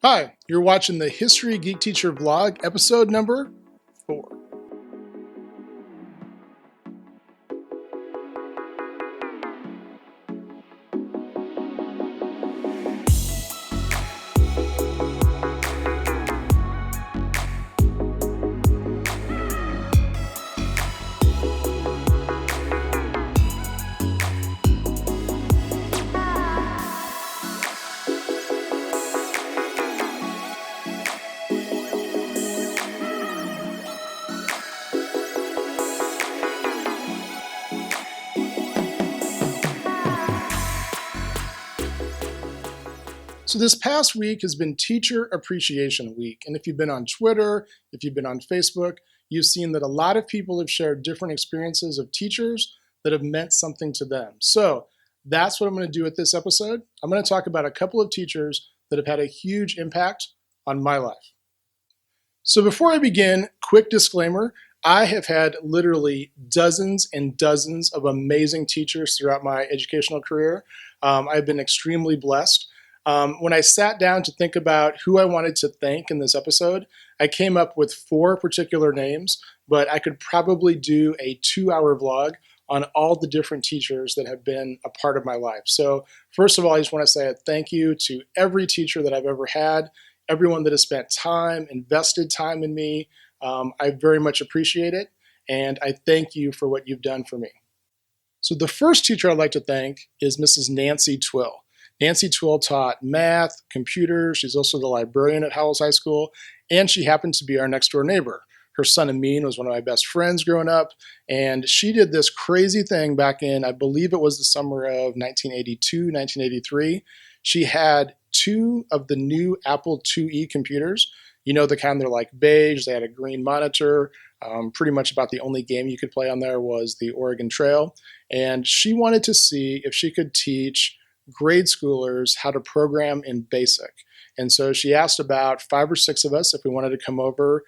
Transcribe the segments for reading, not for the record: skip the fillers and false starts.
Hi, you're watching the History Geek Teacher vlog, episode number 4. So this past week has been Teacher Appreciation Week. And if you've been on Twitter, if you've been on Facebook, you've seen that a lot of people have shared different experiences of teachers that have meant something to them. So that's what I'm going to do with this episode. I'm going to talk about a couple of teachers that have had a huge impact on my life. So before I begin, quick disclaimer, I have had literally dozens and dozens of amazing teachers throughout my educational career. I've been extremely blessed. When I sat down to think about who I wanted to thank in this episode, I came up with 4 particular names, but I could probably do a 2-hour vlog on all the different teachers that have been a part of my life. So first of all, I just want to say a thank you to every teacher that I've ever had, everyone that has spent time, invested time in me. I very much appreciate it, and I thank you for what you've done for me. So the first teacher I'd like to thank is Mrs. Nancy Twill. Nancy Twill taught math, computers. She's also the librarian at Howells High School, and she happened to be our next door neighbor. Her son Amin was one of my best friends growing up, and she did this crazy thing back in, I believe it was the summer of 1982, 1983. She had 2 of the new Apple IIe computers. You know, the kind they're like beige, they had a green monitor. Pretty much about the only game you could play on there was the Oregon Trail. And she wanted to see if she could teach grade schoolers how to program in BASIC. And so she asked about 5 or 6 of us if we wanted to come over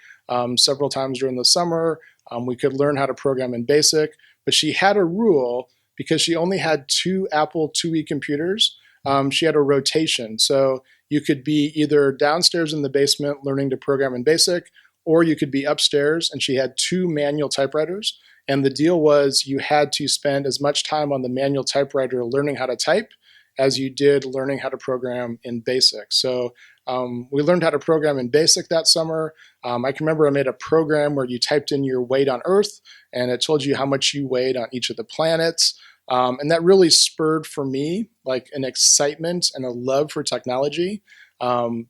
several times during the summer. We could learn how to program in BASIC, but she had a rule because she only had 2 Apple IIe computers. She had a rotation. So you could be either downstairs in the basement learning to program in BASIC, or you could be upstairs, and she had 2 manual typewriters. And the deal was you had to spend as much time on the manual typewriter learning how to type as you did learning how to program in BASIC. So we learned how to program in BASIC that summer. I can remember I made a program where you typed in your weight on Earth, and it told you how much you weighed on each of the planets. And that really spurred for me like an excitement and a love for technology.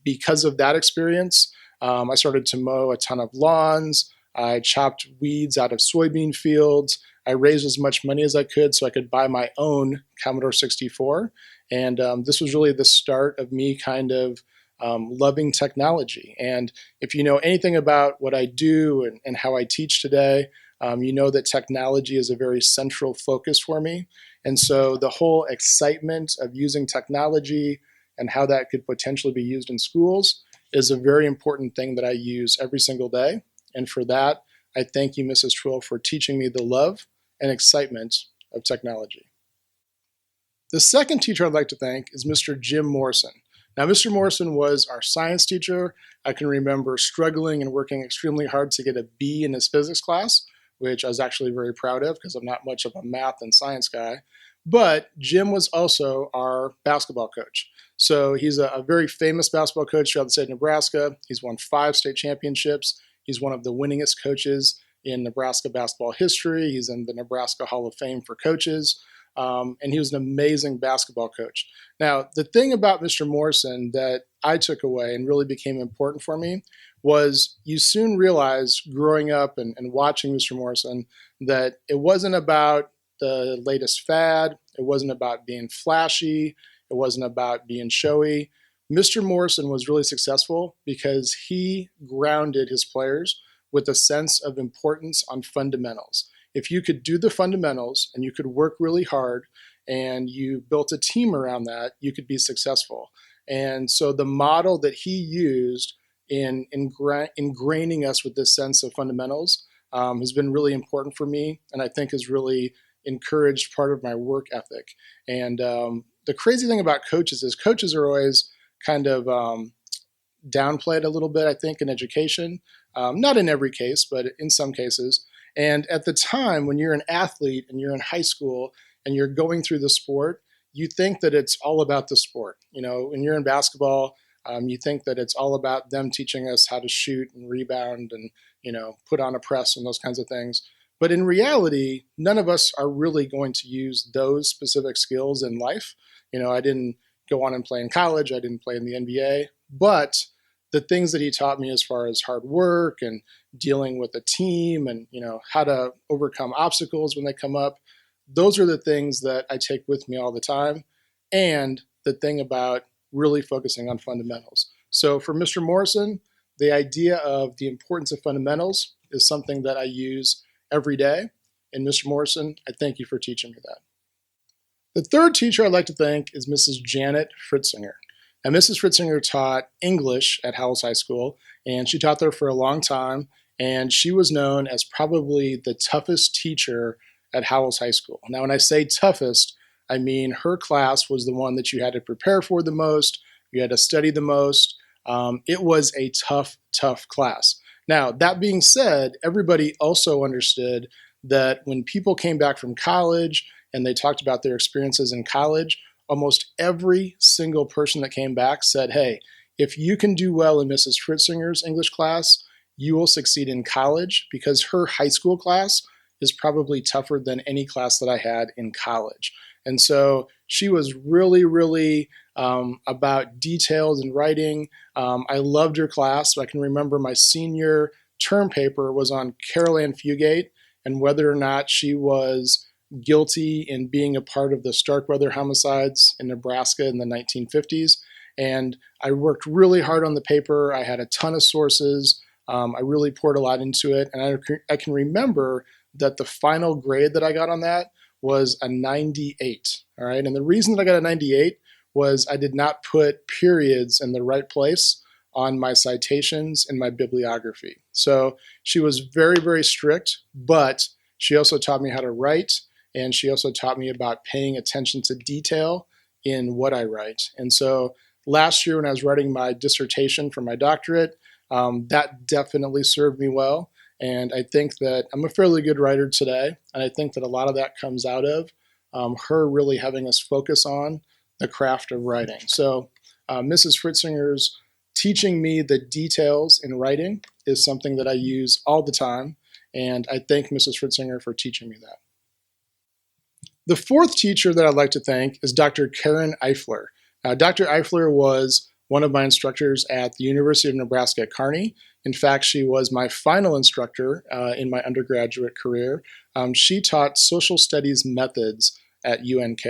Because of that experience, I started to mow a ton of lawns. I chopped weeds out of soybean fields. I raised as much money as I could so I could buy my own Commodore 64. And this was really the start of me kind of loving technology. And if you know anything about what I do and how I teach today, you know that technology is a very central focus for me. And so the whole excitement of using technology and how that could potentially be used in schools is a very important thing that I use every single day. And for that, I thank you, Mrs. Twill, for teaching me the love and excitement of technology. The second teacher I'd like to thank is Mr. Jim Morrison. Now, Mr. Morrison was our science teacher. I can remember struggling and working extremely hard to get a B in his physics class, which I was actually very proud of because I'm not much of a math and science guy. But Jim was also our basketball coach. So he's a very famous basketball coach throughout the state of Nebraska. He's won 5 state championships. He's one of the winningest coaches in Nebraska basketball history. He's in the Nebraska Hall of Fame for coaches. And he was an amazing basketball coach. Now, the thing about Mr. Morrison that I took away and really became important for me was you soon realized growing up and watching Mr. Morrison that it wasn't about the latest fad. It wasn't about being flashy. It wasn't about being showy. Mr. Morrison was really successful because he grounded his players with a sense of importance on fundamentals. If you could do the fundamentals and you could work really hard and you built a team around that, you could be successful. And so the model that he used in ingraining us with this sense of fundamentals has been really important for me, and I think has really encouraged part of my work ethic. And the crazy thing about coaches is coaches are always kind of downplayed a little bit, I think, in education. Not in every case, but in some cases. And at the time, when you're an athlete and you're in high school and you're going through the sport, you think that it's all about the sport. When you're in basketball, you think that it's all about them teaching us how to shoot and rebound and, put on a press and those kinds of things. But in reality, none of us are really going to use those specific skills in life. I didn't go on and play in college. I didn't play in the NBA. But the things that he taught me as far as hard work and dealing with a team and, how to overcome obstacles when they come up, those are the things that I take with me all the time. And the thing about really focusing on fundamentals. So for Mr. Morrison, the idea of the importance of fundamentals is something that I use every day. And Mr. Morrison, I thank you for teaching me that. The third teacher I'd like to thank is Mrs. Janet Fruitsinger. Now, Mrs. Fruitsinger taught English at Howells High School, and she taught there for a long time, and she was known as probably the toughest teacher at Howells High School. Now, when I say toughest, I mean her class was the one that you had to prepare for the most, you had to study the most. It was a tough, tough class. Now, that being said, everybody also understood that when people came back from college and they talked about their experiences in college, almost every single person that came back said, hey, if you can do well in Mrs. Fruitsinger's English class, you will succeed in college, because her high school class is probably tougher than any class that I had in college. And so she was really, really about details and writing. I loved her class. I can remember my senior term paper was on Carol Ann Fugate and whether or not she was guilty in being a part of the Starkweather homicides in Nebraska in the 1950s. And I worked really hard on the paper. I had a ton of sources. I really poured a lot into it. And I can remember that the final grade that I got on that was a 98. All right. And the reason that I got a 98 was I did not put periods in the right place on my citations and my bibliography. So she was very, very strict, but she also taught me how to write. And she also taught me about paying attention to detail in what I write. And so last year when I was writing my dissertation for my doctorate, that definitely served me well. And I think that I'm a fairly good writer today. And I think that a lot of that comes out of her really having us focus on the craft of writing. So Mrs. Fruitsinger's teaching me the details in writing is something that I use all the time. And I thank Mrs. Fruitsinger for teaching me that. The fourth teacher that I'd like to thank is Dr. Karen Ifleur. Dr. Ifleur was one of my instructors at the University of Nebraska at Kearney. In fact, she was my final instructor in my undergraduate career. She taught social studies methods at UNK.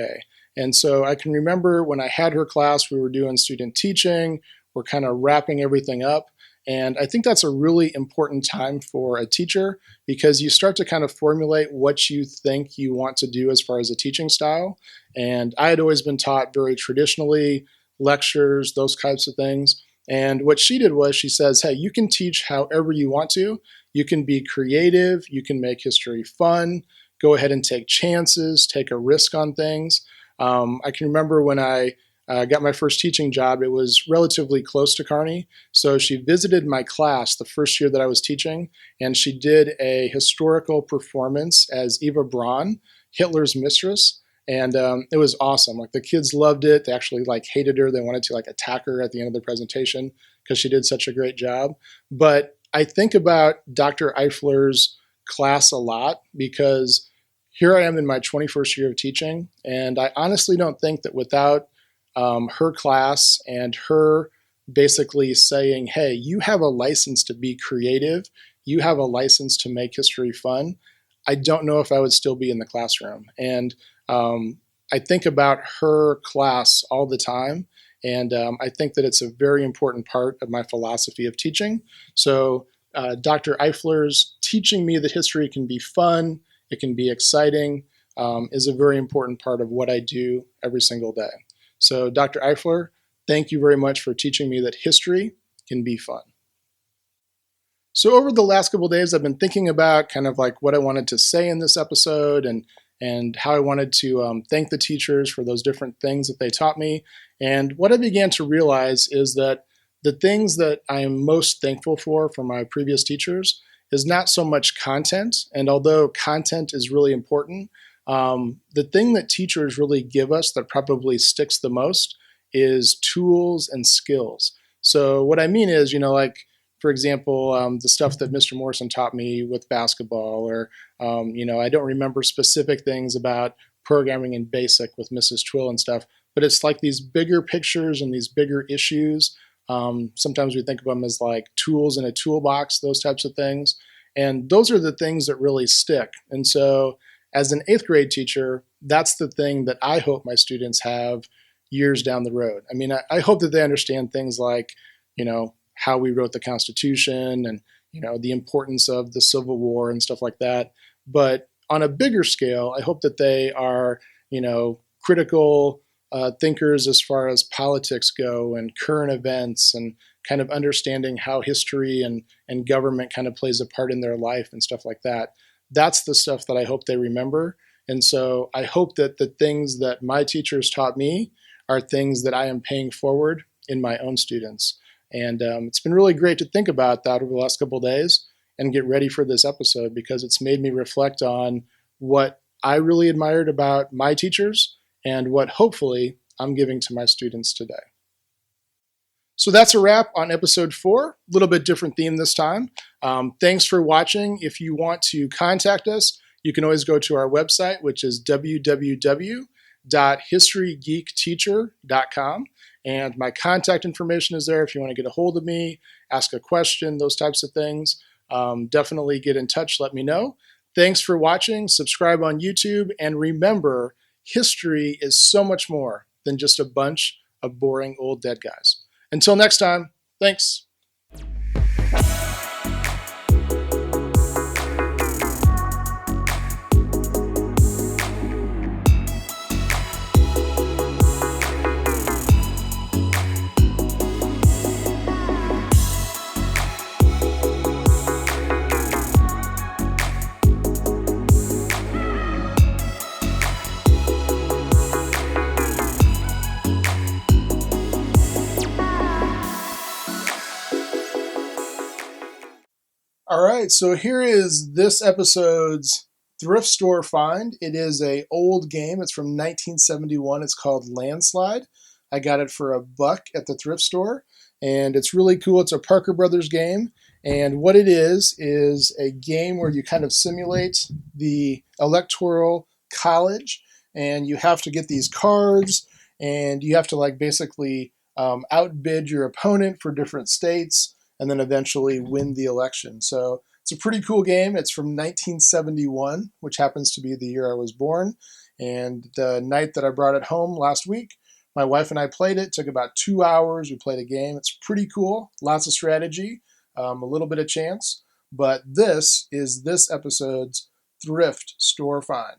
And so I can remember when I had her class, we were doing student teaching, we're kind of wrapping everything up. And I think that's a really important time for a teacher because you start to kind of formulate what you think you want to do as far as a teaching style. And I had always been taught very traditionally, lectures, those types of things. And what she did was she says, hey, you can teach however you want to. You can be creative. You can make history fun. Go ahead and take chances, take a risk on things. I can remember when I got my first teaching job, it was relatively close to Kearney. So she visited my class the first year that I was teaching, and she did a historical performance as Eva Braun, Hitler's mistress. And it was awesome. Like the kids loved it. They actually hated her. They wanted to attack her at the end of the presentation because she did such a great job. But I think about Dr. Ifleur's class a lot because here I am in my 21st year of teaching, and I honestly don't think that without her class and her basically saying, hey, you have a license to be creative, you have a license to make history fun, I don't know if I would still be in the classroom. And I think about her class all the time, and I think that it's a very important part of my philosophy of teaching. So Dr. Ifleur's teaching me that history can be fun, it can be exciting, is a very important part of what I do every single day. So Dr. Ifleur, thank you very much for teaching me that history can be fun. So over the last couple of days, I've been thinking about kind of what I wanted to say in this episode and how I wanted to thank the teachers for those different things that they taught me. And what I began to realize is that the things that I am most thankful for from my previous teachers is not so much content. And although content is really important, the thing that teachers really give us that probably sticks the most is tools and skills. So what I mean is, like, for example, the stuff that Mr. Morrison taught me with basketball, or, I don't remember specific things about programming in BASIC with Mrs. Twill and stuff, but it's like these bigger pictures and these bigger issues. Sometimes we think of them as like tools in a toolbox, those types of things. And those are the things that really stick. And so as an eighth grade teacher, that's the thing that I hope my students have years down the road. I mean, I hope that they understand things like, how we wrote the Constitution and, the importance of the Civil War and stuff like that. But on a bigger scale, I hope that they are, critical thinkers as far as politics go and current events and kind of understanding how history and government kind of plays a part in their life and stuff like that. That's the stuff that I hope they remember. And so I hope that the things that my teachers taught me are things that I am paying forward in my own students. And it's been really great to think about that over the last couple of days and get ready for this episode, because it's made me reflect on what I really admired about my teachers and what hopefully I'm giving to my students today. So that's a wrap on episode 4. A little bit different theme this time. Thanks for watching. If you want to contact us, you can always go to our website, which is www.historygeekteacher.com. And my contact information is there if you want to get a hold of me, ask a question, those types of things. Definitely get in touch, let me know. Thanks for watching. Subscribe on YouTube. And remember, history is so much more than just a bunch of boring old dead guys. Until next time, thanks. All right, so here is this episode's thrift store find. It is an old game. It's from 1971. It's called Landslide. I got it for $1 at the thrift store, and it's really cool. It's a Parker Brothers game, and what it is a game where you kind of simulate the electoral college, and you have to get these cards, and you have to basically outbid your opponent for different states, and then eventually win the election. So it's a pretty cool game. It's from 1971, which happens to be the year I was born. And the night that I brought it home last week, my wife and I played it. It took about 2 hours. We played a game. It's pretty cool. Lots of strategy, a little bit of chance. But this is this episode's thrift store find.